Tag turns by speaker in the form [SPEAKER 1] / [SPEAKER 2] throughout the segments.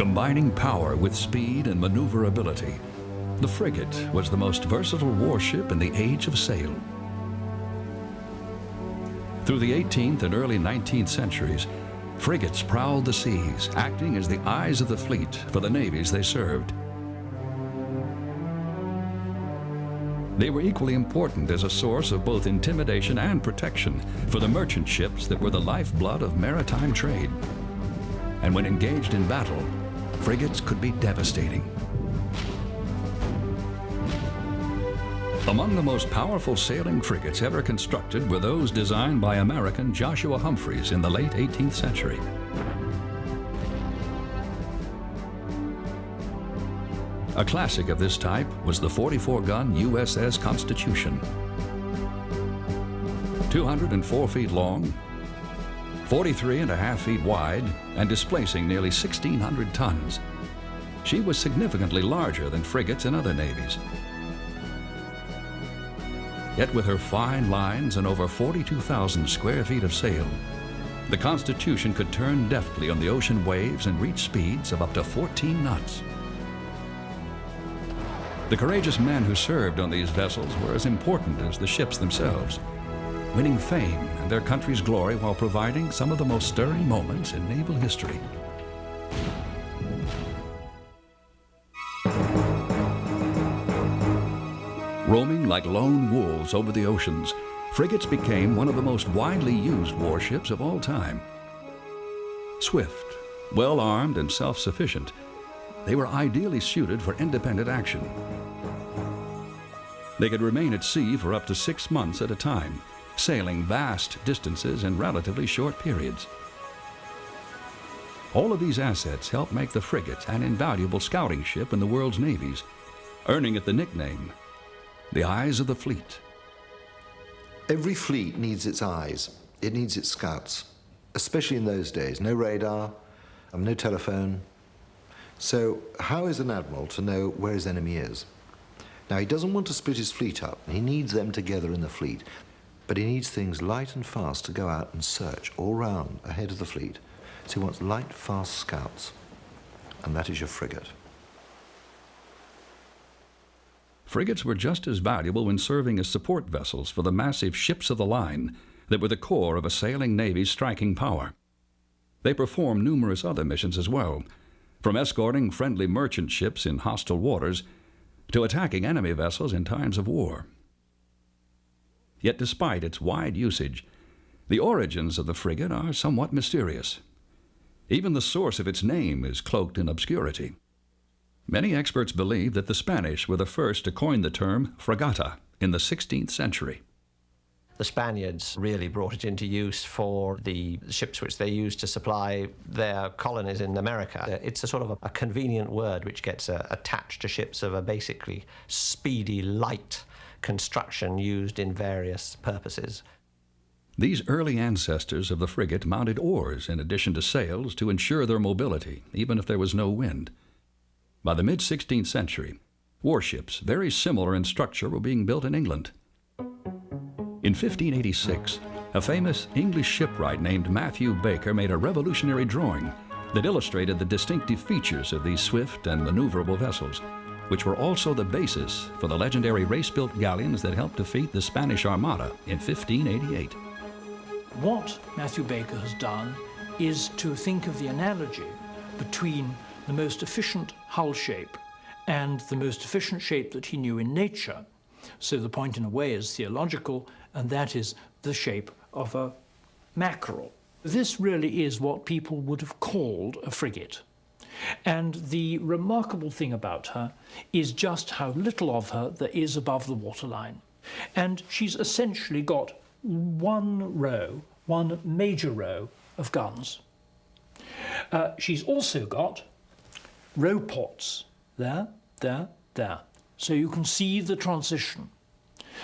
[SPEAKER 1] Combining power with speed and maneuverability, the frigate was the most versatile warship in the age of sail. Through the 18th and early 19th centuries, frigates prowled the seas, acting as the eyes of the fleet for the navies they served. They were equally important as a source of both intimidation and protection for the merchant ships that were the lifeblood of maritime trade. And when engaged in battle, frigates could be devastating. Among the most powerful sailing frigates ever constructed were those designed by American Joshua Humphreys in the late 18th century. A classic of this type was the 44-gun USS Constitution. 204 feet long, 43.5 feet wide, and displacing nearly 1,600 tons. She was significantly larger than frigates in other navies. Yet with her fine lines and over 42,000 square feet of sail, the Constitution could turn deftly on the ocean waves and reach speeds of up to 14 knots. The courageous men who served on these vessels were as important as the ships themselves, winning fame and their country's glory while providing some of the most stirring moments in naval history. Roaming like lone wolves over the oceans, frigates became one of the most widely used warships of all time. Swift, well-armed, and self-sufficient, they were ideally suited for independent action. They could remain at sea for up to 6 months at a time, sailing vast distances in relatively short periods. All of these assets helped make the frigate an invaluable scouting ship in the world's navies, earning it the nickname, the Eyes of the Fleet.
[SPEAKER 2] Every fleet needs its eyes. It needs its scouts, especially in those days. No radar, no telephone. So how is an admiral to know where his enemy is? Now, he doesn't want to split his fleet up. He needs them together in the fleet. But he needs things light and fast to go out and search all round ahead of the fleet. So he wants light, fast scouts. And that is your frigate.
[SPEAKER 1] Frigates were just as valuable when serving as support vessels for the massive ships of the line that were the core of a sailing navy's striking power. They performed numerous other missions as well, from escorting friendly merchant ships in hostile waters to attacking enemy vessels in times of war. Yet despite its wide usage, the origins of the frigate are somewhat mysterious. Even the source of its name is cloaked in obscurity. Many experts believe that the Spanish were the first to coin the term fragata in the 16th century.
[SPEAKER 3] The Spaniards really brought it into use for the ships which they used to supply their colonies in America. It's a sort of a convenient word which gets attached to ships of a basically speedy, light construction used in various purposes.
[SPEAKER 1] These early ancestors of the frigate mounted oars in addition to sails to ensure their mobility, even if there was no wind. By the mid-16th century, warships very similar in structure were being built in England. In 1586, a famous English shipwright named Matthew Baker made a revolutionary drawing that illustrated the distinctive features of these swift and maneuverable vessels, which were also the basis for the legendary race-built galleons that helped defeat the Spanish Armada in 1588.
[SPEAKER 4] What Matthew Baker has done is to think of the analogy between the most efficient hull shape and the most efficient shape that he knew in nature. So the point in a way is theological, and that is the shape of a mackerel. This really is what people would have called a frigate. And the remarkable thing about her is just how little of her there is above the waterline. And she's essentially got one major row of guns. She's also got row ports there, there, there. So you can see the transition.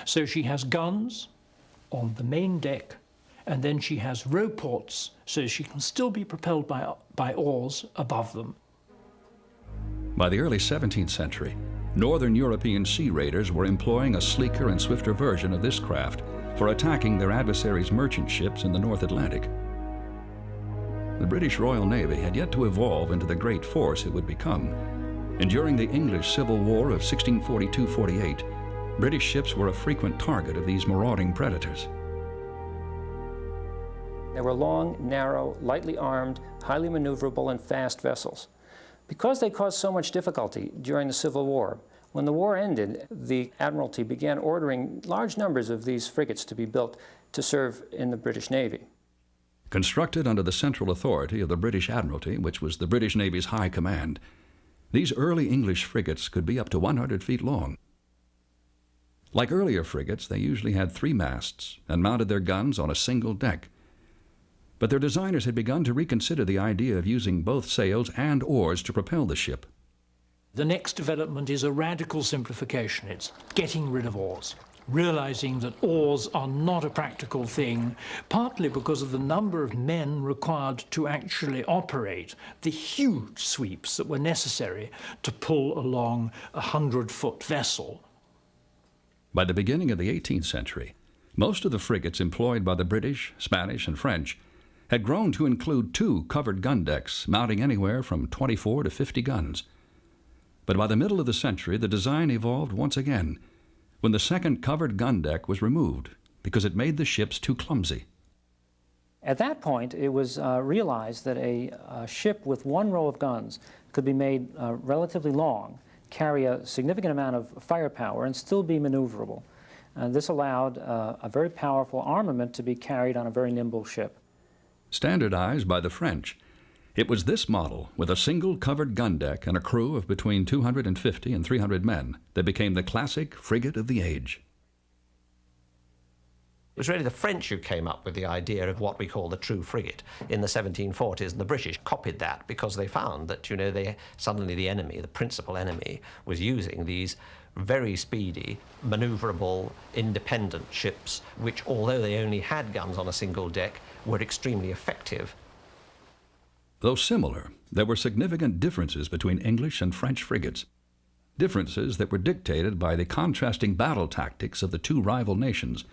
[SPEAKER 4] So she has guns on the main deck, and then she has row ports so she can still be propelled by oars above them.
[SPEAKER 1] By the early 17th century, Northern European sea raiders were employing a sleeker and swifter version of this craft for attacking their adversaries' merchant ships in the North Atlantic. the British Royal Navy had yet to evolve into the great force it would become, and during the English Civil War of 1642-48, British ships were a frequent target of these marauding predators.
[SPEAKER 5] They were long, narrow, lightly armed, highly maneuverable, and fast vessels. Because they caused so much difficulty during the Civil War, when the war ended, the Admiralty began ordering large numbers of these frigates to be built to serve in the British Navy.
[SPEAKER 1] Constructed under the central authority of the British Admiralty, which was the British Navy's high command, these early English frigates could be up to 100 feet long. Like earlier frigates, they usually had 3 masts and mounted their guns on a single deck. But their designers had begun to reconsider the idea of using both sails and oars to propel the ship.
[SPEAKER 4] The next development is a radical simplification. It's getting rid of oars, realizing that oars are not a practical thing, partly because of the number of men required to actually operate the huge sweeps that were necessary to pull along a 100-foot vessel.
[SPEAKER 1] By the beginning of the 18th century, most of the frigates employed by the British, Spanish, and French had grown to include 2 covered gun decks mounting anywhere from 24 to 50 guns. But by the middle of the century, the design evolved once again, when the second covered gun deck was removed because it made the ships too clumsy.
[SPEAKER 5] At that point, it was realized that a ship with 1 row of guns could be made relatively long, carry a significant amount of firepower, and still be maneuverable. And this allowed a very powerful armament to be carried on a very nimble ship.
[SPEAKER 1] Standardized by the French, it was this model, with a single covered gun deck and a crew of between 250 and 300 men, that became the classic frigate of the age.
[SPEAKER 3] It was really the French who came up with the idea of what we call the true frigate in the 1740s, and the British copied that because they found that, suddenly the enemy, the principal enemy, was using these very speedy, maneuverable, independent ships, which, although they only had guns on a single deck, were extremely effective.
[SPEAKER 1] Though similar, there were significant differences between English and French frigates, differences that were dictated by the contrasting battle tactics of the 2 rival nations,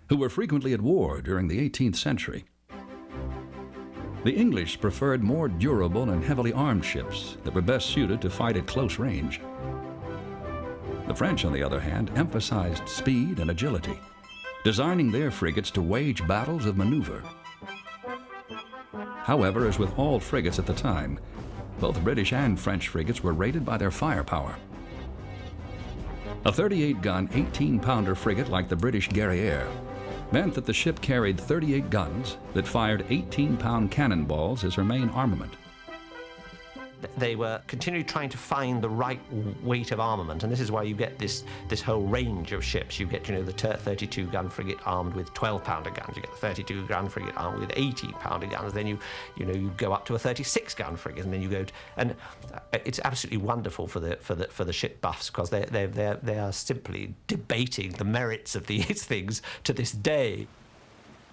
[SPEAKER 1] who were frequently at war during the 18th century. The English preferred more durable and heavily armed ships that were best suited to fight at close range. The French, on the other hand, emphasized speed and agility, designing their frigates to wage battles of maneuver. However, as with all frigates at the time, both British and French frigates were rated by their firepower. A 38-gun, 18-pounder frigate like the British Guerrière meant that the ship carried 38 guns that fired 18-pound cannonballs as her main armament.
[SPEAKER 3] They were continually trying to find the right weight of armament, and this is why you get this whole range of ships. You get, the 32-gun frigate armed with 12-pounder guns. You get the 32-gun frigate armed with 18-pounder guns. Then you go up to a 36-gun frigate, and then you go and it's absolutely wonderful for the ship buffs, because they are simply debating the merits of these things to this day.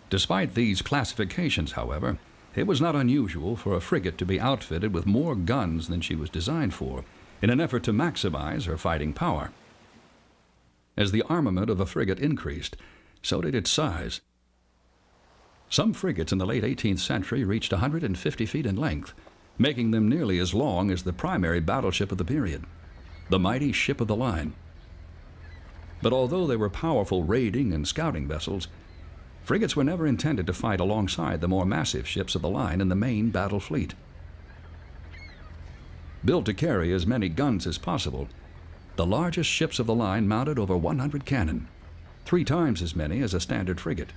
[SPEAKER 1] Despite these classifications, however, it was not unusual for a frigate to be outfitted with more guns than she was designed for, in an effort to maximize her fighting power. As the armament of a frigate increased, so did its size. Some frigates in the late 18th century reached 150 feet in length, making them nearly as long as the primary battleship of the period, the mighty ship of the line. But although they were powerful raiding and scouting vessels, frigates were never intended to fight alongside the more massive ships of the line in the main battle fleet. Built to carry as many guns as possible, the largest ships of the line mounted over 100 cannon, 3 times as many as a standard frigate,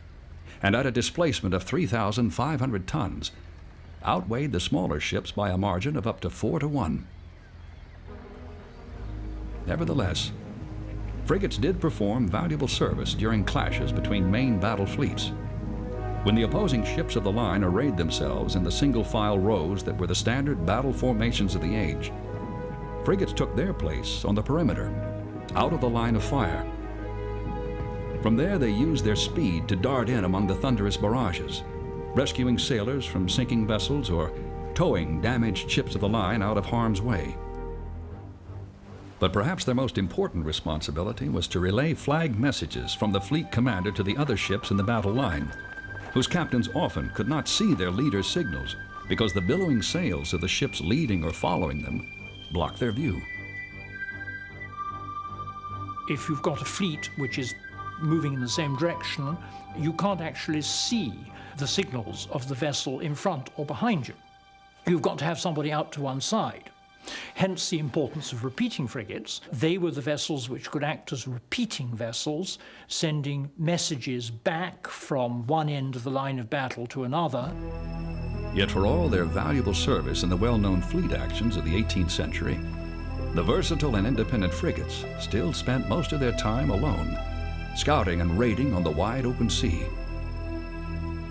[SPEAKER 1] and at a displacement of 3,500 tons, outweighed the smaller ships by a margin of up to 4 to 1. Nevertheless, frigates did perform valuable service during clashes between main battle fleets. When the opposing ships of the line arrayed themselves in the single-file rows that were the standard battle formations of the age, frigates took their place on the perimeter, out of the line of fire. From there, they used their speed to dart in among the thunderous barrages, rescuing sailors from sinking vessels or towing damaged ships of the line out of harm's way. But perhaps their most important responsibility was to relay flag messages from the fleet commander to the other ships in the battle line, whose captains often could not see their leader's signals because the billowing sails of the ships leading or following them block their view.
[SPEAKER 4] If you've got a fleet which is moving in the same direction, you can't actually see the signals of the vessel in front or behind you. You've got to have somebody out to one side. Hence the importance of repeating frigates. They were the vessels which could act as repeating vessels, sending messages back from one end of the line of battle to another.
[SPEAKER 1] Yet for all their valuable service in the well-known fleet actions of the 18th century, the versatile and independent frigates still spent most of their time alone, scouting and raiding on the wide open sea.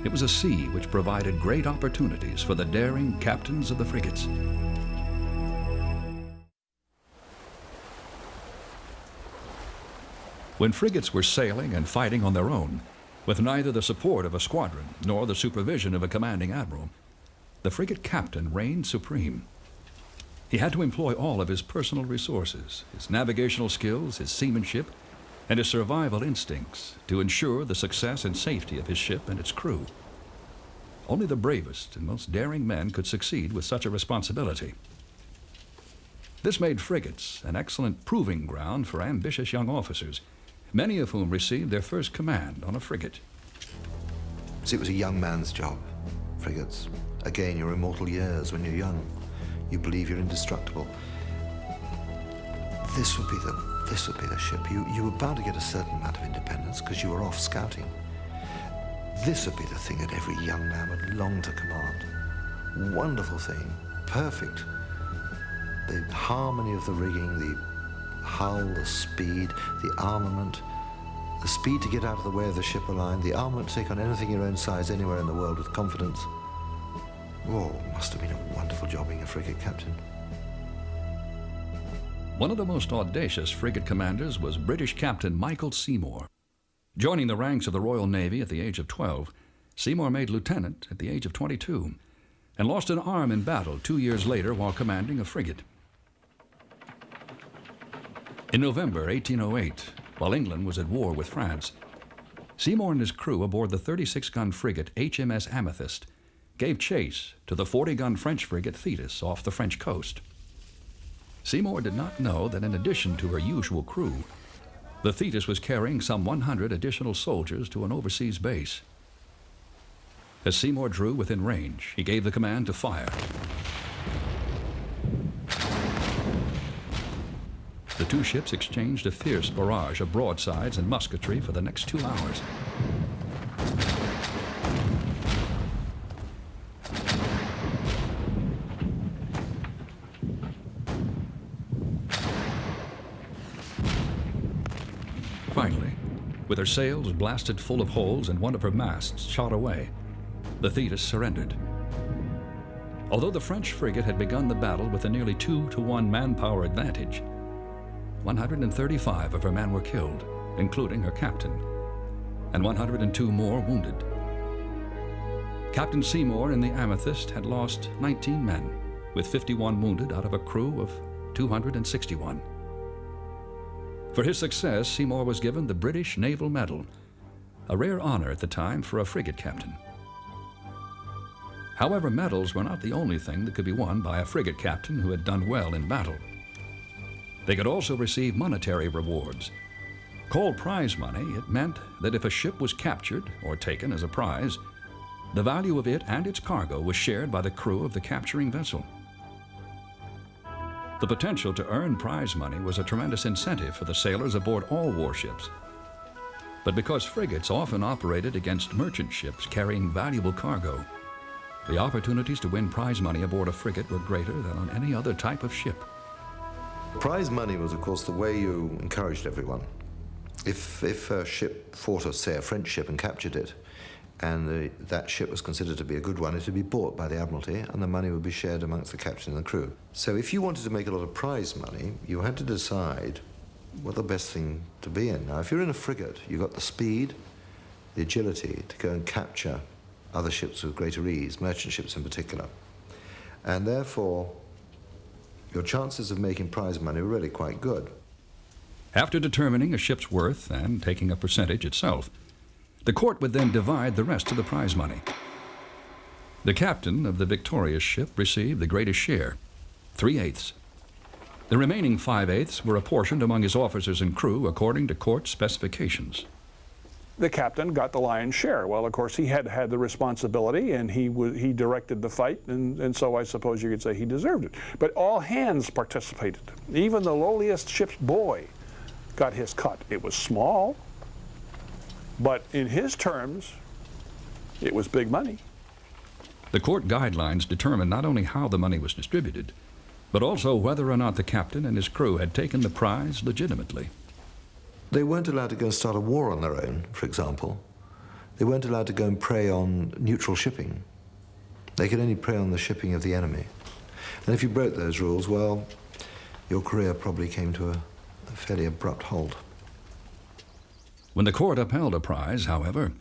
[SPEAKER 1] It was a sea which provided great opportunities for the daring captains of the frigates. When frigates were sailing and fighting on their own, with neither the support of a squadron nor the supervision of a commanding admiral, the frigate captain reigned supreme. He had to employ all of his personal resources, his navigational skills, his seamanship, and his survival instincts to ensure the success and safety of his ship and its crew. Only the bravest and most daring men could succeed with such a responsibility. This made frigates an excellent proving ground for ambitious young officers, many of whom received their first command on a frigate.
[SPEAKER 2] So it was a young man's job, frigates. Again, your immortal years when you're young. You believe you're indestructible. This would be the ship. You were bound to get a certain amount of independence because you were off scouting. This would be the thing that every young man would long to command. Wonderful thing. Perfect. The harmony of the rigging, the hull, the speed, the armament, the speed to get out of the way of the ship aligned, the armament to take on anything your own size anywhere in the world with confidence. Oh, must have been a wonderful job being a frigate captain.
[SPEAKER 1] One of the most audacious frigate commanders was British Captain Michael Seymour. Joining the ranks of the Royal Navy at the age of 12, Seymour made lieutenant at the age of 22 and lost an arm in battle 2 years later while commanding a frigate. In November 1808, while England was at war with France, Seymour and his crew aboard the 36-gun frigate HMS Amethyst gave chase to the 40-gun French frigate Thetis off the French coast. Seymour did not know that in addition to her usual crew, the Thetis was carrying some 100 additional soldiers to an overseas base. As Seymour drew within range, he gave the command to fire. The two ships exchanged a fierce barrage of broadsides and musketry for the next 2 hours. Finally, with her sails blasted full of holes and one of her masts shot away, the Thetis surrendered. Although the French frigate had begun the battle with a nearly 2-to-1 manpower advantage, 135 of her men were killed, including her captain, and 102 more wounded. Captain Seymour in the Amethyst had lost 19 men, with 51 wounded out of a crew of 261. For his success, Seymour was given the British Naval Medal, a rare honor at the time for a frigate captain. However, medals were not the only thing that could be won by a frigate captain who had done well in battle. They could also receive monetary rewards. Called prize money, it meant that if a ship was captured or taken as a prize, the value of it and its cargo was shared by the crew of the capturing vessel. The potential to earn prize money was a tremendous incentive for the sailors aboard all warships. But because frigates often operated against merchant ships carrying valuable cargo, the opportunities to win prize money aboard a frigate were greater than on any other type of ship.
[SPEAKER 2] Prize money was, of course, the way you encouraged everyone. If a ship fought, say, a French ship and captured it, and that ship was considered to be a good one, it would be bought by the Admiralty, and the money would be shared amongst the captain and the crew. So if you wanted to make a lot of prize money, you had to decide what the best thing to be in. Now, if you're in a frigate, you've got the speed, the agility to go and capture other ships with greater ease, merchant ships in particular. And therefore, your chances of making prize money were really quite good.
[SPEAKER 1] After determining a ship's worth and taking a percentage itself, the court would then divide the rest of the prize money. The captain of the victorious ship received the greatest share, 3/8. The remaining 5/8 were apportioned among his officers and crew according to court specifications.
[SPEAKER 6] The captain got the lion's share. Well, of course, he had the responsibility, and he directed the fight, and so I suppose you could say he deserved it. But all hands participated. Even the lowliest ship's boy got his cut. It was small, but in his terms, it was big money.
[SPEAKER 1] The court guidelines determined not only how the money was distributed, but also whether or not the captain and his crew had taken the prize legitimately.
[SPEAKER 2] They weren't allowed to go and start a war on their own, for example. They weren't allowed to go and prey on neutral shipping. They could only prey on the shipping of the enemy. And if you broke those rules, well, your career probably came to a fairly abrupt halt.
[SPEAKER 1] When the court upheld a prize, however,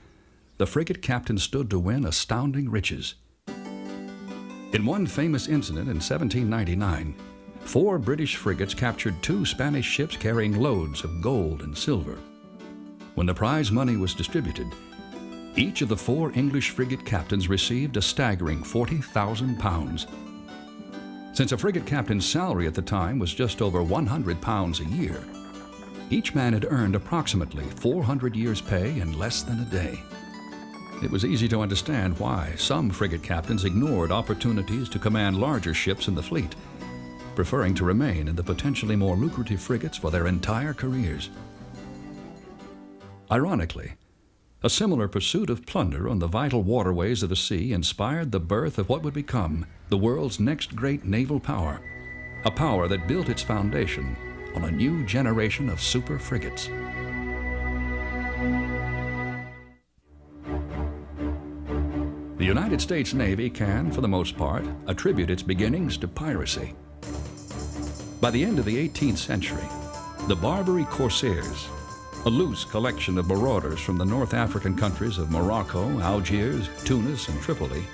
[SPEAKER 1] the frigate captain stood to win astounding riches. In one famous incident in 1799, 4 British frigates captured 2 Spanish ships carrying loads of gold and silver. When the prize money was distributed, each of the 4 English frigate captains received a staggering £40,000. Since a frigate captain's salary at the time was just over £100 a year, each man had earned approximately 400 years' pay in less than a day. It was easy to understand why some frigate captains ignored opportunities to command larger ships in the fleet, preferring to remain in the potentially more lucrative frigates for their entire careers. Ironically, a similar pursuit of plunder on the vital waterways of the sea inspired the birth of what would become the world's next great naval power, a power that built its foundation on a new generation of super frigates. The United States Navy can, for the most part, attribute its beginnings to piracy. By the end of the 18th century, the Barbary Corsairs, a loose collection of marauders from the North African countries of Morocco, Algiers, Tunis, and Tripoli,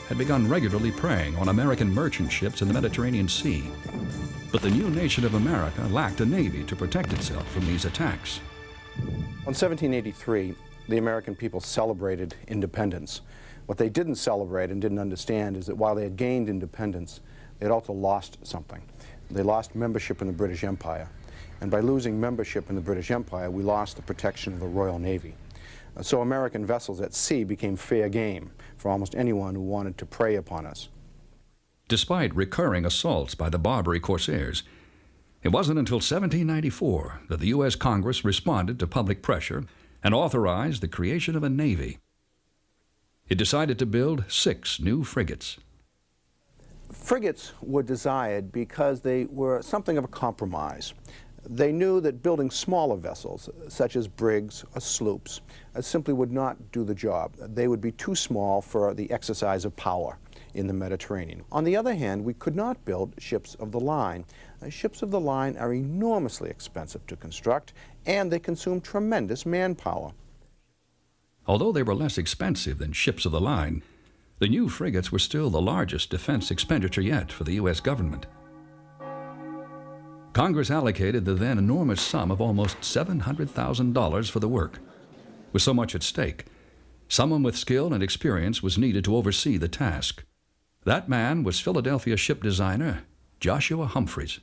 [SPEAKER 1] had begun regularly preying on American merchant ships in the Mediterranean Sea. But the new nation of America lacked a navy to protect itself from these attacks.
[SPEAKER 7] In 1783, the American people celebrated independence. What they didn't celebrate and didn't understand is that while they had gained independence, they had also lost something. They lost membership in the British Empire. And by losing membership in the British Empire, we lost the protection of the Royal Navy. So American vessels at sea became fair game for almost anyone who wanted to prey upon us.
[SPEAKER 1] Despite recurring assaults by the Barbary Corsairs, it wasn't until 1794 that the U.S. Congress responded to public pressure and authorized the creation of a navy. It decided to build 6 new frigates.
[SPEAKER 7] Frigates were desired because they were something of a compromise. They knew that building smaller vessels, such as brigs or sloops, simply would not do the job. They would be too small for the exercise of power in the Mediterranean. On the other hand, we could not build ships of the line. Ships of the line are enormously expensive to construct, and they consume tremendous manpower.
[SPEAKER 1] Although they were less expensive than ships of the line, the new frigates were still the largest defense expenditure yet for the U.S. government. Congress allocated the then enormous sum of almost $700,000 for the work. With so much at stake, someone with skill and experience was needed to oversee the task. That man was Philadelphia ship designer Joshua Humphreys.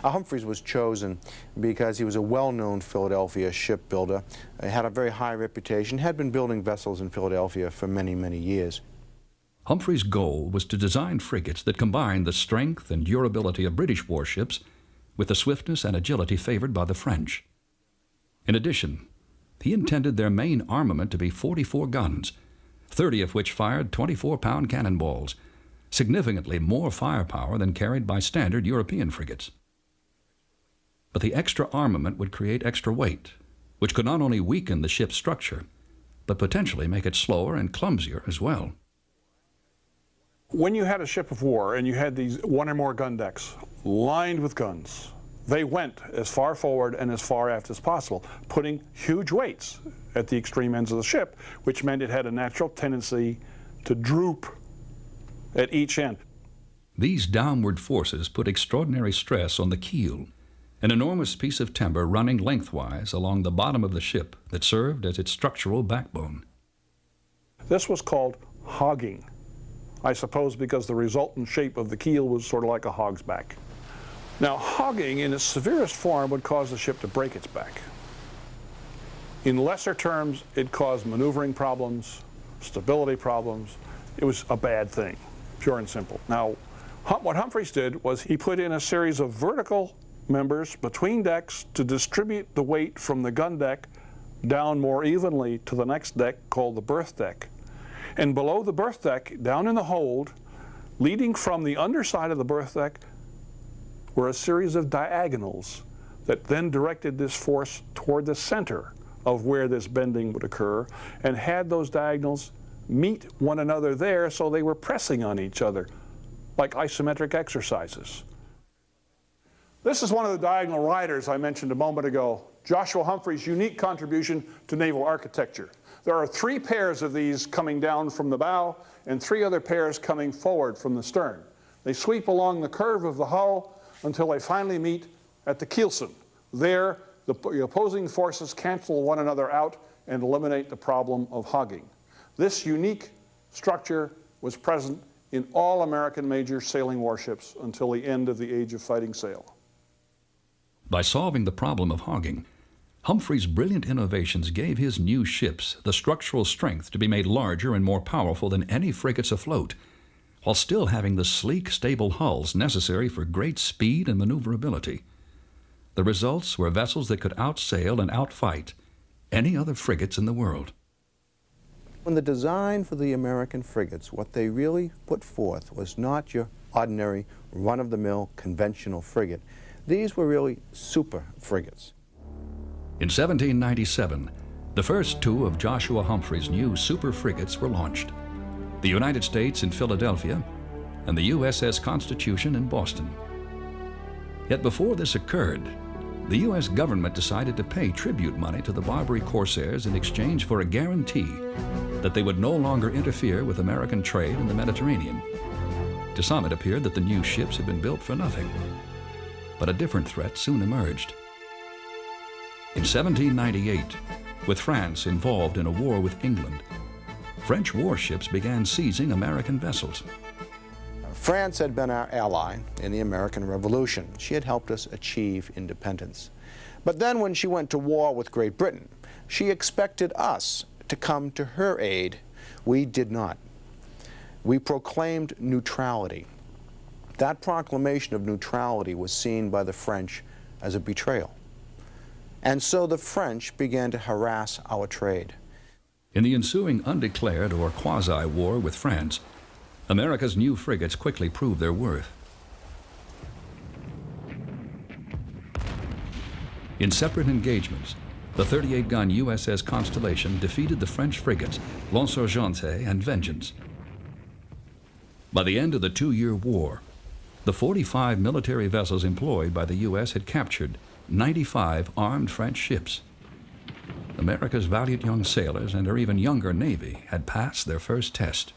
[SPEAKER 7] Humphreys was chosen because he was a well-known Philadelphia shipbuilder, had a very high reputation, had been building vessels in Philadelphia for many, many years.
[SPEAKER 1] Humphreys' goal was to design frigates that combined the strength and durability of British warships with the swiftness and agility favored by the French. In addition, he intended their main armament to be 44 guns, 30 of which fired 24-pound cannonballs, significantly more firepower than carried by standard European frigates. But the extra armament would create extra weight, which could not only weaken the ship's structure, but potentially make it slower and clumsier as well.
[SPEAKER 6] When you had a ship of war and you had these 1 or more gun decks lined with guns, they went as far forward and as far aft as possible, putting huge weights at the extreme ends of the ship, which meant it had a natural tendency to droop at each end.
[SPEAKER 1] These downward forces put extraordinary stress on the keel, an enormous piece of timber running lengthwise along the bottom of the ship that served as its structural backbone.
[SPEAKER 6] This was called hogging. I suppose because the resultant shape of the keel was sort of like a hog's back. Now, hogging in its severest form would cause the ship to break its back. In lesser terms, it caused maneuvering problems, stability problems. It was a bad thing, pure and simple. Now, what Humphreys did was he put in a series of vertical members between decks to distribute the weight from the gun deck down more evenly to the next deck, called the berth deck. And below the berth deck, down in the hold, leading from the underside of the berth deck, were a series of diagonals that then directed this force toward the center of where this bending would occur, and had those diagonals meet one another there, so they were pressing on each other, like isometric exercises. This is one of the diagonal riders I mentioned a moment ago, Joshua Humphreys' unique contribution to naval architecture. There are 3 pairs of these coming down from the bow and 3 other pairs coming forward from the stern. They sweep along the curve of the hull until they finally meet at the keelson. There, the opposing forces cancel one another out and eliminate the problem of hogging. This unique structure was present in all American major sailing warships until the end of the age of fighting sail.
[SPEAKER 1] By solving the problem of hogging, Humphrey's brilliant innovations gave his new ships the structural strength to be made larger and more powerful than any frigates afloat, while still having the sleek, stable hulls necessary for great speed and maneuverability. The results were vessels that could outsail and outfight any other frigates in the world.
[SPEAKER 7] When the design for the American frigates, what they really put forth was not your ordinary, run-of-the-mill, conventional frigate. These were really super frigates.
[SPEAKER 1] In 1797, the first 2 of Joshua Humphrey's new super frigates were launched: the United States in Philadelphia and the USS Constitution in Boston. Yet before this occurred, the U.S. government decided to pay tribute money to the Barbary corsairs in exchange for a guarantee that they would no longer interfere with American trade in the Mediterranean. To some, it appeared that the new ships had been built for nothing. But a different threat soon emerged. In 1798, with France involved in a war with England, French warships began seizing American vessels.
[SPEAKER 7] France had been our ally in the American Revolution. She had helped us achieve independence. But then when she went to war with Great Britain, she expected us to come to her aid. We did not. We proclaimed neutrality. That proclamation of neutrality was seen by the French as a betrayal. And so the French began to harass our trade.
[SPEAKER 1] In the ensuing undeclared or quasi-war with France, America's new frigates quickly proved their worth. In separate engagements, the 38-gun USS Constellation defeated the French frigates L'Insurgente and Vengeance. By the end of the 2-year war, the 45 military vessels employed by the U.S. had captured 95 armed French ships. America's valiant young sailors and her even younger Navy had passed their first test.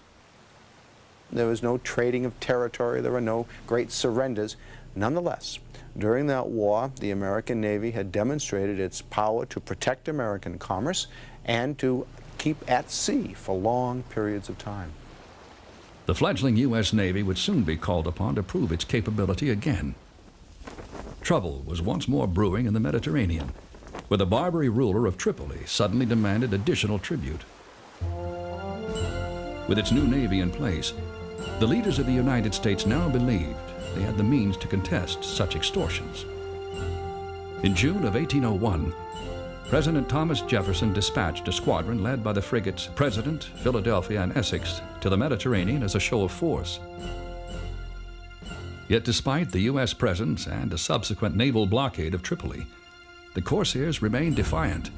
[SPEAKER 7] There was no trading of territory. There were no great surrenders. Nonetheless, during that war, the American Navy had demonstrated its power to protect American commerce and to keep at sea for long periods of time.
[SPEAKER 1] The fledgling U.S. Navy would soon be called upon to prove its capability again. Trouble was once more brewing in the Mediterranean, where the Barbary ruler of Tripoli suddenly demanded additional tribute. With its new navy in place, the leaders of the United States now believed they had the means to contest such extortions. In June of 1801, President Thomas Jefferson dispatched a squadron led by the frigates President, Philadelphia, and Essex to the Mediterranean as a show of force. Yet despite the U.S. presence and a subsequent naval blockade of Tripoli, the corsairs remained defiant,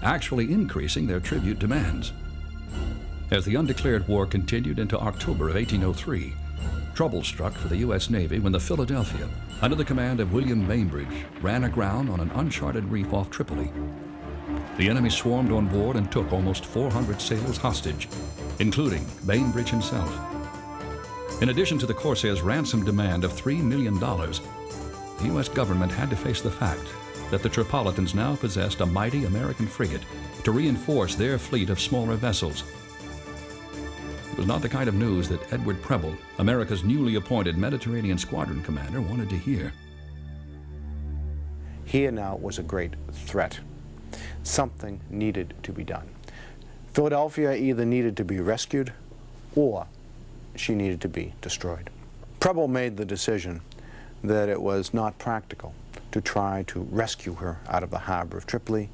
[SPEAKER 1] actually increasing their tribute demands. As the undeclared war continued into October of 1803, trouble struck for the U.S. Navy when the Philadelphia, under the command of William Bainbridge, ran aground on an uncharted reef off Tripoli. The enemy swarmed on board and took almost 400 sailors hostage, including Bainbridge himself. In addition to the corsairs' ransom demand of $3 million, the U.S. government had to face the fact that the Tripolitans now possessed a mighty American frigate to reinforce their fleet of smaller vessels. It was not the kind of news that Edward Preble, America's newly appointed Mediterranean Squadron commander, wanted to hear.
[SPEAKER 7] Here now was a great threat. Something needed to be done. Philadelphia either needed to be rescued or she needed to be destroyed. Preble made the decision that it was not practical to try to rescue her out of the harbor of Tripoli,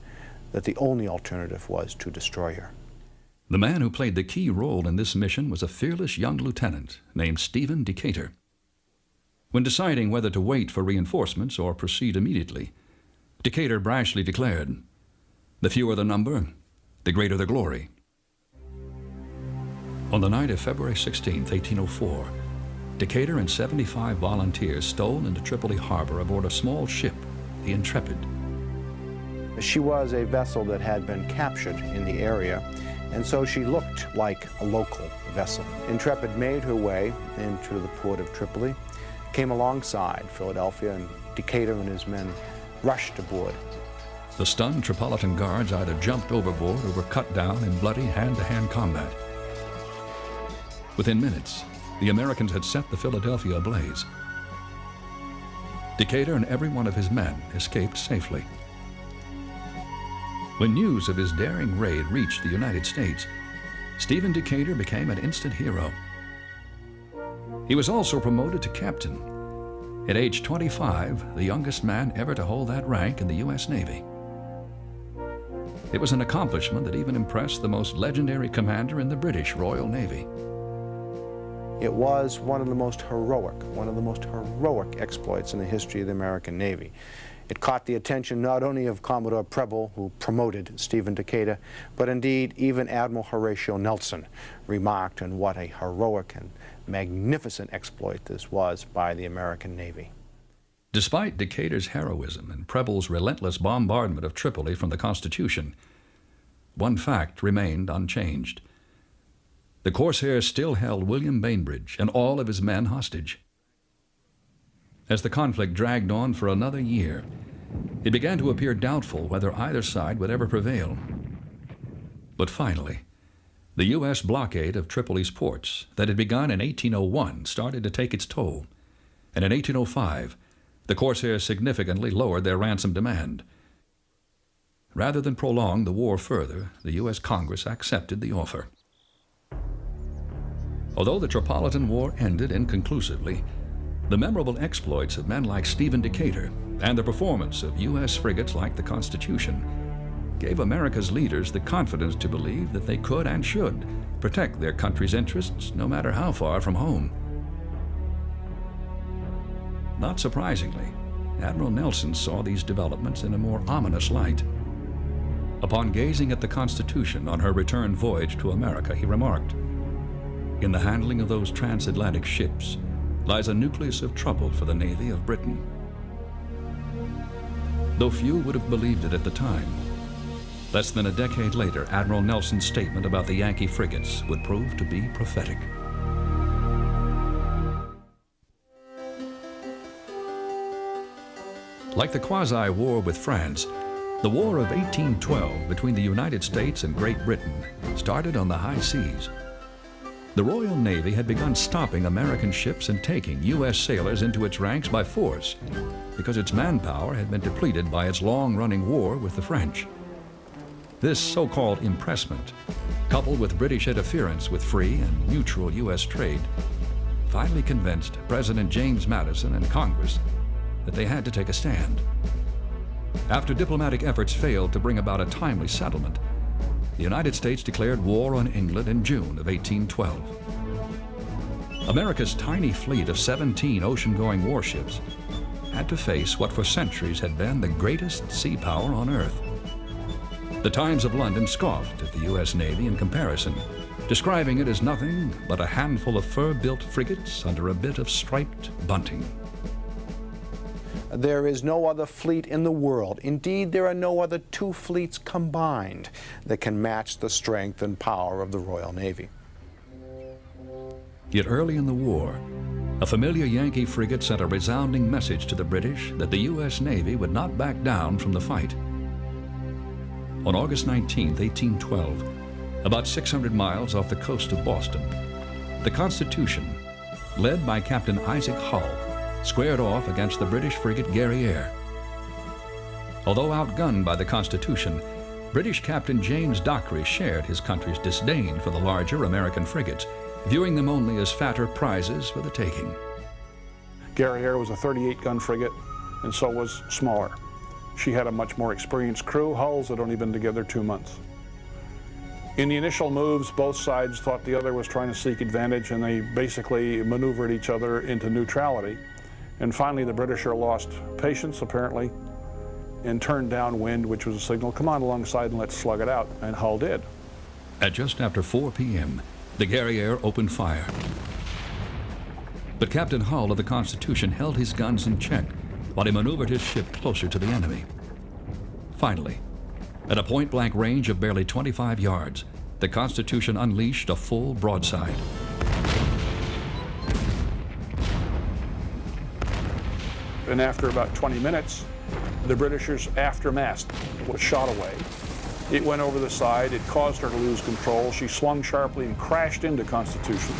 [SPEAKER 7] that the only alternative was to destroy her.
[SPEAKER 1] The man who played the key role in this mission was a fearless young lieutenant named Stephen Decatur. When deciding whether to wait for reinforcements or proceed immediately, Decatur brashly declared, "The fewer the number, the greater the glory." On the night of February 16, 1804, Decatur and 75 volunteers stole into Tripoli harbor aboard a small ship, the Intrepid.
[SPEAKER 7] She was a vessel that had been captured in the area, and so she looked like a local vessel. Intrepid made her way into the port of Tripoli, came alongside Philadelphia, and Decatur and his men rushed aboard.
[SPEAKER 1] The stunned Tripolitan guards either jumped overboard or were cut down in bloody hand-to-hand combat. Within minutes, the Americans had set the Philadelphia ablaze. Decatur and every one of his men escaped safely. When news of his daring raid reached the United States, Stephen Decatur became an instant hero. He was also promoted to captain. At age 25, the youngest man ever to hold that rank in the U.S. Navy. It was an accomplishment that even impressed the most legendary commander in the British Royal Navy.
[SPEAKER 7] It was one of the most heroic exploits in the history of the American Navy. It caught the attention not only of Commodore Preble, who promoted Stephen Decatur, but indeed even Admiral Horatio Nelson remarked on what a heroic and magnificent exploit this was by the American Navy.
[SPEAKER 1] Despite Decatur's heroism and Preble's relentless bombardment of Tripoli from the Constitution, one fact remained unchanged. The Corsairs still held William Bainbridge and all of his men hostage. As the conflict dragged on for another year, it began to appear doubtful whether either side would ever prevail. But finally, the U.S. blockade of Tripoli's ports that had begun in 1801 started to take its toll, and in 1805, the Corsairs significantly lowered their ransom demand. Rather than prolong the war further, the U.S. Congress accepted the offer. Although the Tripolitan War ended inconclusively, the memorable exploits of men like Stephen Decatur and the performance of U.S. frigates like the Constitution gave America's leaders the confidence to believe that they could and should protect their country's interests no matter how far from home. Not surprisingly, Admiral Nelson saw these developments in a more ominous light. Upon gazing at the Constitution on her return voyage to America, he remarked, "In the handling of those transatlantic ships lies a nucleus of trouble for the Navy of Britain." Though few would have believed it at the time, less than a decade later, Admiral Nelson's statement about the Yankee frigates would prove to be prophetic. Like the quasi-war with France, the War of 1812 between the United States and Great Britain started on the high seas. The Royal Navy had begun stopping American ships and taking U.S. sailors into its ranks by force because its manpower had been depleted by its long-running war with the French. This so-called impressment, coupled with British interference with free and neutral U.S. trade, finally convinced President James Madison and Congress that they had to take a stand. After diplomatic efforts failed to bring about a timely settlement, the United States declared war on England in June of 1812. America's tiny fleet of 17 ocean-going warships had to face what for centuries had been the greatest sea power on Earth. The Times of London scoffed at the U.S. Navy in comparison, describing it as nothing but a handful of fur-built frigates under a bit of striped bunting.
[SPEAKER 7] There is no other fleet in the world. Indeed, there are no other two fleets combined that can match the strength and power of the Royal Navy.
[SPEAKER 1] Yet early in the war, a familiar Yankee frigate sent a resounding message to the British that the U.S. Navy would not back down from the fight. On August 19, 1812, about 600 miles off the coast of Boston, the Constitution, led by Captain Isaac Hull, squared off against the British frigate Guerrière. Although outgunned by the Constitution, British Captain James Dockery shared his country's disdain for the larger American frigates, viewing them only as fatter prizes for the taking.
[SPEAKER 6] Guerrière was a 38-gun frigate, and so was smaller. She had a much more experienced crew. Hulls had only been together 2 months. In the initial moves, both sides thought the other was trying to seek advantage, and they basically maneuvered each other into neutrality. And finally, the Britisher lost patience, apparently, and turned downwind, which was a signal, come on alongside and let's slug it out, and Hull did.
[SPEAKER 1] At just after 4 p.m., the Guerrière opened fire. But Captain Hull of the Constitution held his guns in check while he maneuvered his ship closer to the enemy. Finally, at a point-blank range of barely 25 yards, the Constitution unleashed a full broadside.
[SPEAKER 6] And after about 20 minutes, the Britisher's aftermast was shot away. It went over the side. It caused her to lose control. She swung sharply and crashed into Constitution.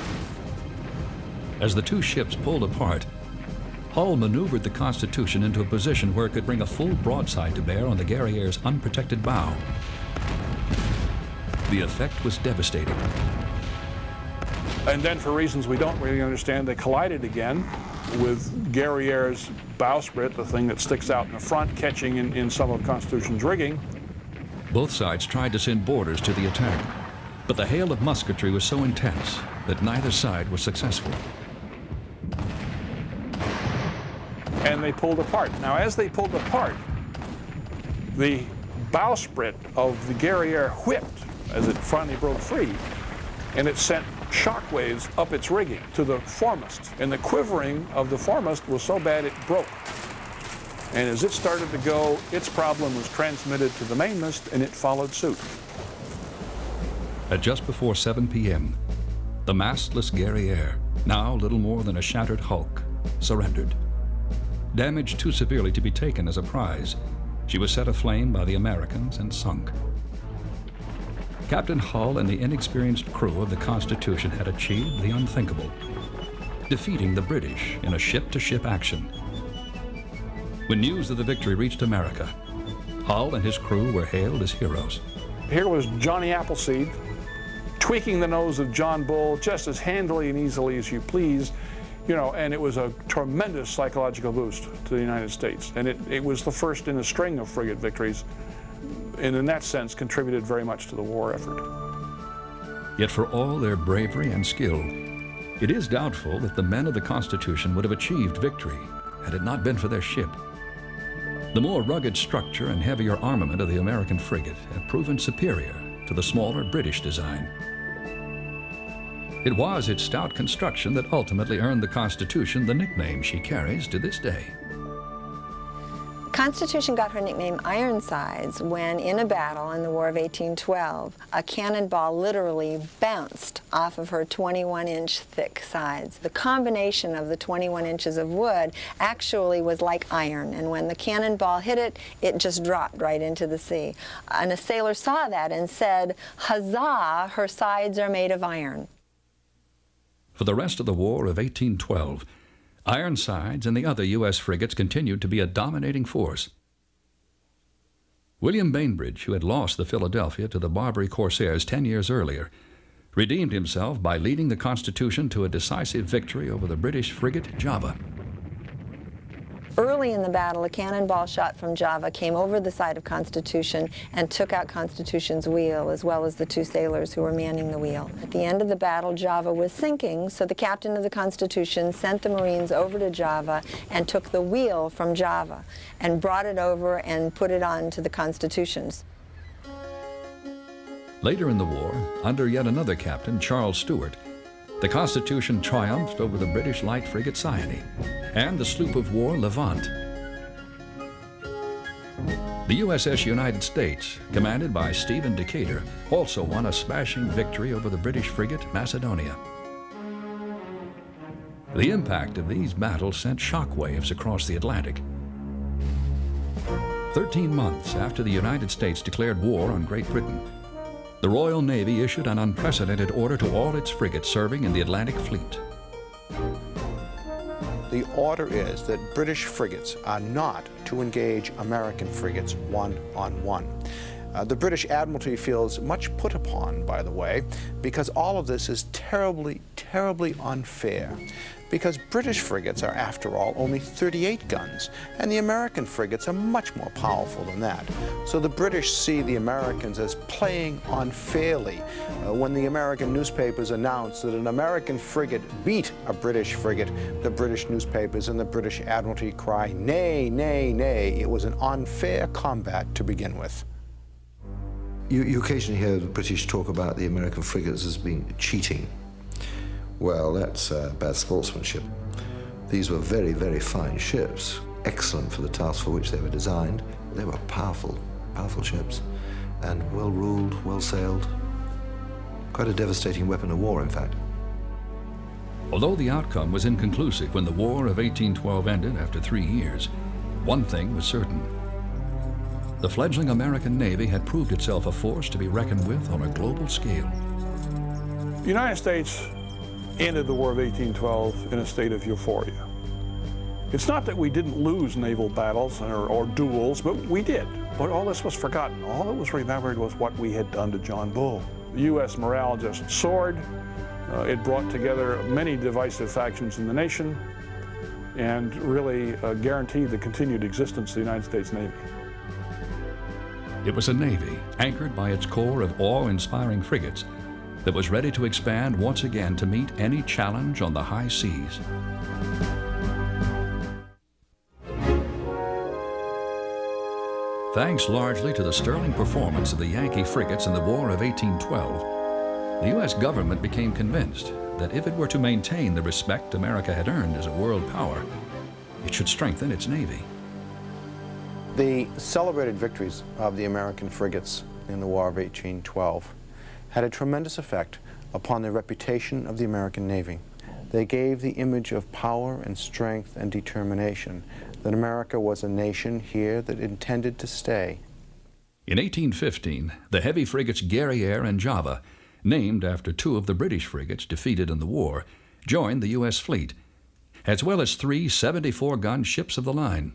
[SPEAKER 1] As the two ships pulled apart, Hull maneuvered the Constitution into a position where it could bring a full broadside to bear on the Guerrière's unprotected bow. The effect was devastating.
[SPEAKER 6] And then, for reasons we don't really understand, they collided again with Guerrière's bowsprit, the thing that sticks out in the front, catching in some of Constitution's rigging.
[SPEAKER 1] Both sides tried to send boarders to the attack, but the hail of musketry was so intense that neither side was successful.
[SPEAKER 6] And they pulled apart. Now, as they pulled apart, the bowsprit of the Guerrière whipped as it finally broke free, and it sent shockwaves up its rigging to the foremast. And the quivering of the foremast was so bad it broke. And as it started to go, its problem was transmitted to the mainmast, and it followed suit.
[SPEAKER 1] At just before 7 p.m., the mastless Guerrière, now little more than a shattered hulk, surrendered. Damaged too severely to be taken as a prize, she was set aflame by the Americans and sunk. Captain Hull and the inexperienced crew of the Constitution had achieved the unthinkable, defeating the British in a ship-to-ship action. When news of the victory reached America, Hull and his crew were hailed as heroes.
[SPEAKER 6] Here was Johnny Appleseed tweaking the nose of John Bull just as handily and easily as you please. You know, and it was a tremendous psychological boost to the United States. And it was the first in a string of frigate victories, and in that sense contributed very much to the war effort.
[SPEAKER 1] Yet for all their bravery and skill, it is doubtful that the men of the Constitution would have achieved victory had it not been for their ship. The more rugged structure and heavier armament of the American frigate had proven superior to the smaller British design. It was its stout construction that ultimately earned the Constitution the nickname she carries to this day.
[SPEAKER 8] Constitution got her nickname Ironsides when, in a battle in the War of 1812, a cannonball literally bounced off of her 21-inch thick sides. The combination of the 21 inches of wood actually was like iron, and when the cannonball hit it, it just dropped right into the sea. And a sailor saw that and said, "Huzzah, her sides are made of iron."
[SPEAKER 1] For the rest of the War of 1812, Ironsides and the other U.S. frigates continued to be a dominating force. William Bainbridge, who had lost the Philadelphia to the Barbary Corsairs 10 years earlier, redeemed himself by leading the Constitution to a decisive victory over the British frigate Java.
[SPEAKER 8] Early in the battle, a cannonball shot from Java came over the side of Constitution and took out Constitution's wheel, as well as the two sailors who were manning the wheel. At the end of the battle, Java was sinking, so the captain of the Constitution sent the Marines over to Java and took the wheel from Java and brought it over and put it on to the Constitutions.
[SPEAKER 1] Later in the war, under yet another captain, Charles Stewart, the Constitution triumphed over the British light frigate Cyane and the sloop of war Levant. The USS United States, commanded by Stephen Decatur, also won a smashing victory over the British frigate Macedonia. The impact of these battles sent shockwaves across the Atlantic. 13 months after the United States declared war on Great Britain, the Royal Navy issued an unprecedented order to all its frigates serving in the Atlantic Fleet.
[SPEAKER 7] The order is that British frigates are not to engage American frigates one-on-one. The British Admiralty feels much put upon, by the way, because all of this is terribly, terribly unfair. Because British frigates are, after all, only 38 guns, and the American frigates are much more powerful than that. So the British see the Americans as playing unfairly. When the American newspapers announce that an American frigate beat a British frigate, the British newspapers and the British Admiralty cry, "Nay, nay, nay, it was an unfair combat to begin with."
[SPEAKER 2] You occasionally hear the British talk about the American frigates as being cheating. Well, that's bad sportsmanship. These were very, very fine ships, excellent for the task for which they were designed. They were powerful, powerful ships, and well-ruled, well-sailed. Quite a devastating weapon of war, in fact.
[SPEAKER 1] Although the outcome was inconclusive when the War of 1812 ended after 3 years, one thing was certain. The fledgling American Navy had proved itself a force to be reckoned with on a global scale.
[SPEAKER 6] The United States ended the War of 1812 in a state of euphoria. It's not that we didn't lose naval battles or duels, but we did. But all this was forgotten. All that was remembered was what we had done to John Bull. The U.S. morale just soared. It brought together many divisive factions in the nation and really guaranteed the continued existence of the United States Navy.
[SPEAKER 1] It was a Navy anchored by its core of awe-inspiring frigates that was ready to expand once again to meet any challenge on the high seas. Thanks largely to the sterling performance of the Yankee frigates in the War of 1812, the U.S. government became convinced that if it were to maintain the respect America had earned as a world power, it should strengthen its Navy.
[SPEAKER 7] The celebrated victories of the American frigates in the War of 1812 had a tremendous effect upon the reputation of the American Navy. They gave the image of power and strength and determination, that America was a nation here that intended to stay.
[SPEAKER 1] In 1815, the heavy frigates Guerrière and Java, named after 2 of the British frigates defeated in the war, joined the U.S. fleet, as well as 3 74-gun ships of the line.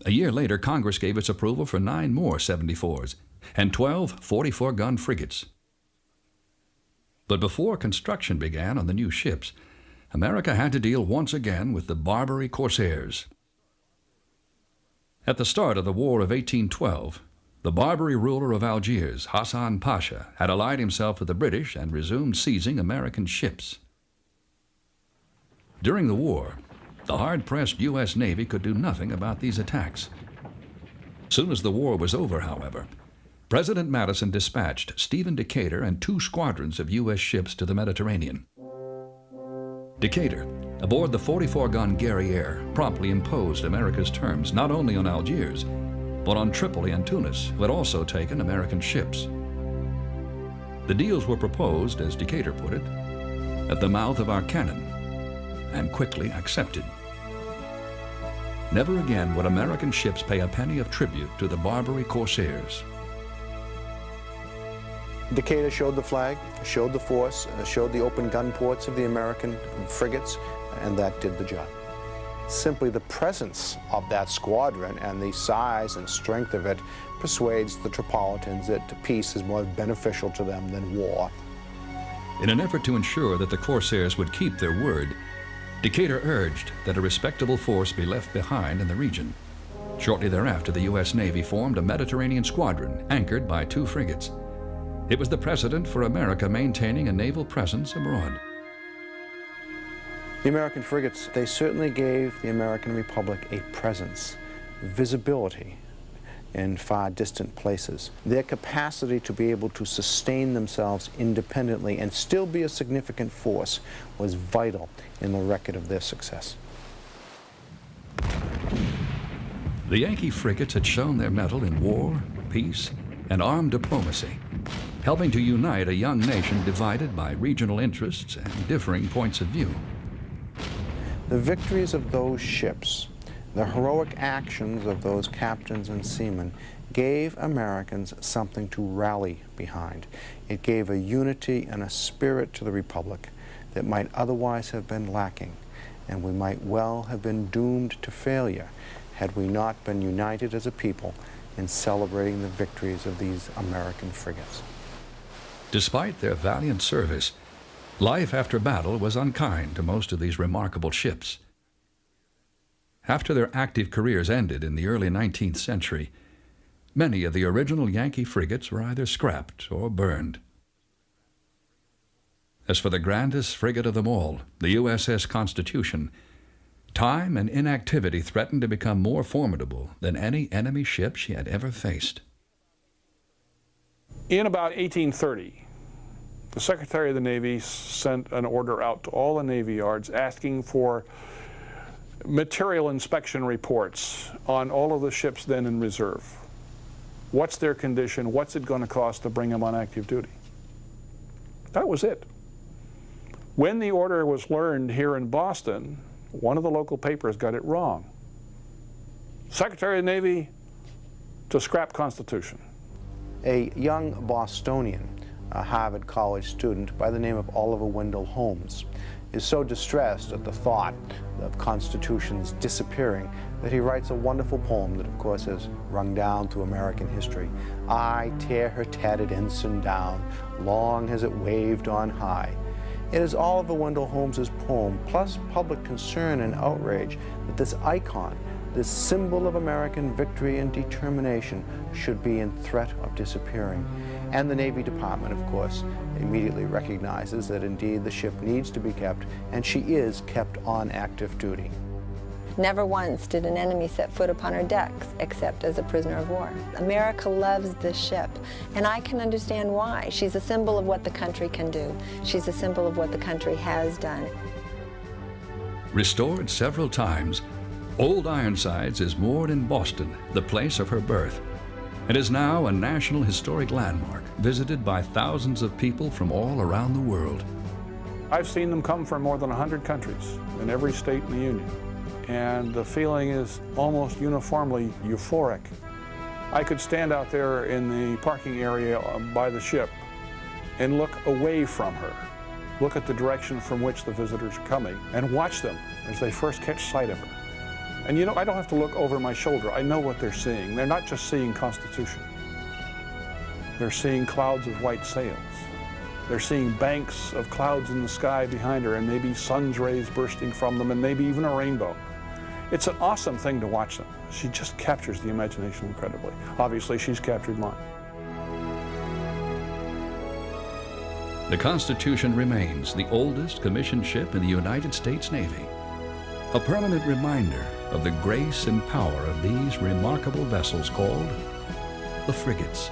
[SPEAKER 1] A year later, Congress gave its approval for 9 more 74s and 12 44-gun frigates. But before construction began on the new ships, America had to deal once again with the Barbary corsairs. At the start of the War of 1812, the Barbary ruler of Algiers, Hassan Pasha, had allied himself with the British and resumed seizing American ships. During the war, the hard-pressed U.S. Navy could do nothing about these attacks. Soon as the war was over, however, President Madison dispatched Stephen Decatur and 2 squadrons of U.S. ships to the Mediterranean. Decatur, aboard the 44-gun Guerrière, promptly imposed America's terms not only on Algiers, but on Tripoli and Tunis, who had also taken American ships. The deals were proposed, as Decatur put it, at the mouth of our cannon, and quickly accepted. Never again would American ships pay a penny of tribute to the Barbary corsairs.
[SPEAKER 7] Decatur showed the flag, showed the force, showed the open gun ports of the American frigates, and that did the job. Simply the presence of that squadron and the size and strength of it persuades the Tripolitans that peace is more beneficial to them than war.
[SPEAKER 1] In an effort to ensure that the corsairs would keep their word, Decatur urged that a respectable force be left behind in the region. Shortly thereafter, the U.S. Navy formed a Mediterranean squadron anchored by 2 frigates. It was the precedent for America maintaining a naval presence abroad.
[SPEAKER 7] The American frigates, they certainly gave the American Republic a presence, visibility in far distant places. Their capacity to be able to sustain themselves independently and still be a significant force was vital in the record of their success.
[SPEAKER 1] The Yankee frigates had shown their mettle in war, peace, and armed diplomacy, helping to unite a young nation divided by regional interests and differing points of view.
[SPEAKER 7] The victories of those ships The heroic actions of those captains and seamen gave Americans something to rally behind. It gave a unity and a spirit to the Republic that might otherwise have been lacking, and we might well have been doomed to failure had we not been united as a people in celebrating the victories of these American frigates.
[SPEAKER 1] Despite their valiant service, life after battle was unkind to most of these remarkable ships. After their active careers ended in the early 19th century, many of the original Yankee frigates were either scrapped or burned. As for the grandest frigate of them all, the USS Constitution, time and inactivity threatened to become more formidable than any enemy ship she had ever faced.
[SPEAKER 6] In about 1830, the Secretary of the Navy sent an order out to all the Navy yards asking for material inspection reports on all of the ships then in reserve. What's their condition? What's it going to cost to bring them on active duty? That was it. When the order was learned here in Boston, one of the local papers got it wrong. Secretary of the Navy to scrap Constitution.
[SPEAKER 7] A young Bostonian, a Harvard College student by the name of Oliver Wendell Holmes, is so distressed at the thought of Constitution's disappearing that he writes a wonderful poem that, of course, has rung down through American history. I tear her tattered ensign down, long has it waved on high. It is Oliver Wendell Holmes's poem, plus public concern and outrage, that this icon, this symbol of American victory and determination, should be in threat of disappearing. And the Navy Department, of course, immediately recognizes that indeed the ship needs to be kept, and she is kept on active duty.
[SPEAKER 8] Never once did an enemy set foot upon her decks, except as a prisoner of war. America loves this ship, and I can understand why. She's a symbol of what the country can do. She's a symbol of what the country has done.
[SPEAKER 1] Restored several times, Old Ironsides is moored in Boston, the place of her birth, and is now a National Historic Landmark, visited by thousands of people from all around the world.
[SPEAKER 6] I've seen them come from more than 100 countries in every state in the Union, and the feeling is almost uniformly euphoric. I could stand out there in the parking area by the ship and look away from her, look at the direction from which the visitors are coming, and watch them as they first catch sight of her. And you know, I don't have to look over my shoulder. I know what they're seeing. They're not just seeing Constitution. They're seeing clouds of white sails. They're seeing banks of clouds in the sky behind her, and maybe sun's rays bursting from them, and maybe even a rainbow. It's an awesome thing to watch them. She just captures the imagination incredibly. Obviously, she's captured mine.
[SPEAKER 1] The Constitution remains the oldest commissioned ship in the United States Navy, a permanent reminder of the grace and power of these remarkable vessels called the frigates.